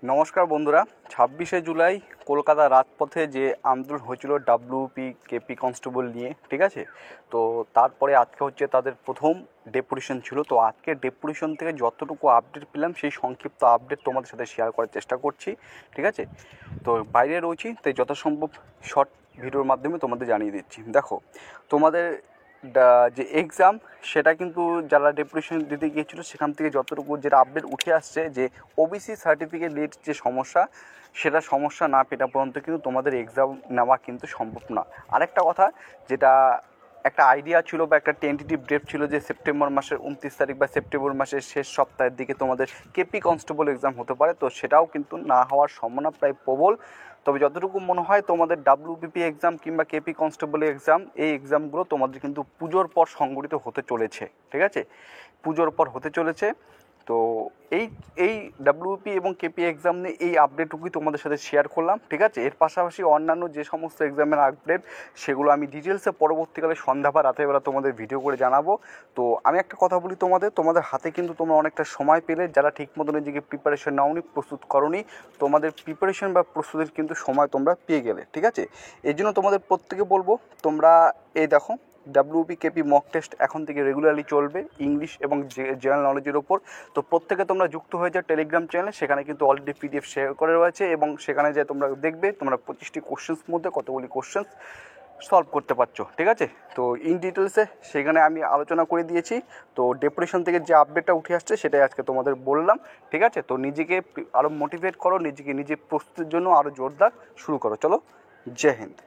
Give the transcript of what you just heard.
নমস্কার বন্ধুরা, 26শে জুলাই কলকাতা রাজপথে যে আন্দোলন হয়েছিল ডাব্লিউপি কেপি কনস্টেবল নিয়ে, ঠিক আছে। তো তারপরে আজকে হচ্ছে তাদের প্রথম ডেপুটেশন ছিল। তো আজকে ডেপুটেশন থেকে যতটুকু আপডেট পেলাম সেই সংক্ষিপ্ত আপডেট তোমাদের সাথে শেয়ার করার চেষ্টা করছি, ঠিক আছে। তো বাইরে রয়েছি, তাই যথাসম্ভব শর্ট ভিডিওর মাধ্যমে তোমাদের জানিয়ে দিচ্ছি। দেখো, তোমাদের যে এক্সাম সেটা কিন্তু যারা ডেপুটেশন দিতে গিয়েছিলো সেখান থেকে যতটুকু যেটা আপডেট উঠে আসছে যে ওবিসি সার্টিফিকেট নিয়ে যে সমস্যা, সেটা সমস্যা না পেটা পর্যন্ত কিন্তু তোমাদের এক্সাম নেওয়া কিন্তু সম্ভব না। আরেকটা কথা, যেটা একটা আইডিয়া ছিল বা একটা টেন্টেটিভ ডেট ছিল যে সেপ্টেম্বর মাসের 29 তারিখ বা সেপ্টেম্বর মাসের শেষ সপ্তাহের দিকে তোমাদের কেপি কনস্টেবল এক্সাম হতে পারে। তো সেটাও কিন্তু না হওয়ার সম্ভাবনা প্রায় প্রবল। তবে যতটুকু মনে হয় তোমাদের ডাব্লিউবিপি এক্সাম কিংবা কেপি কনস্টেবল এক্সাম, এই এক্সামগুলো তোমাদের কিন্তু পুজোর পর সংগঠিত হতে চলেছে, ঠিক আছে। পুজোর পর হতে চলেছে। তো এই এই ডাব্লিউপি এবং কেপি এক্সাম নিয়ে এই আপডেটটুকুই তোমাদের সাথে শেয়ার করলাম, ঠিক আছে। এর পাশাপাশি অন্যান্য যে সমস্ত এক্সামের আপডেট সেগুলো আমি ডিটেলসে পরবর্তীকালে সন্ধ্যা বা রাতের বেলা তোমাদের ভিডিও করে জানাবো। তো আমি একটা কথা বলি, তোমাদের হাতে কিন্তু তোমরা অনেকটা সময় পেলে, যারা ঠিক মতো নিজেকে প্রিপারেশন নাওনি, প্রস্তুত করনি, তোমাদের প্রিপারেশন বা প্রস্তুতির কিন্তু সময় তোমরা পেয়ে গেলে, ঠিক আছে। এই জন্য তোমাদের প্রত্যেকে বলবো, তোমরা এই দেখো ডাব্লিউপি কেপি মক টেস্ট এখন থেকে রেগুলারলি চলবে ইংলিশ এবং জেনারেল নলেজের ওপর। তো প্রত্যেকে তোমরা যুক্ত হয়ে যাও টেলিগ্রাম চ্যানেলে, সেখানে কিন্তু অলরেডি পিডিএফ শেয়ার করে রয়েছে এবং সেখানে যে তোমরা দেখবে তোমরা 25টি কোশ্চেন্স মধ্যে কতগুলি কোশ্চেন্স সলভ করতে পারছো, ঠিক আছে। তো ইন ডিটেলসে সেখানে আমি আলোচনা করে দিয়েছি। তো ডেপুটেশন থেকে যে আপডেটটা উঠে আসছে সেটাই আজকে তোমাদের বললাম, ঠিক আছে। তো নিজেকে আরও মোটিভেট করো, নিজে প্রস্তুতির জন্য আরও জোরদার শুরু করো। চলো, জয় হিন্দ।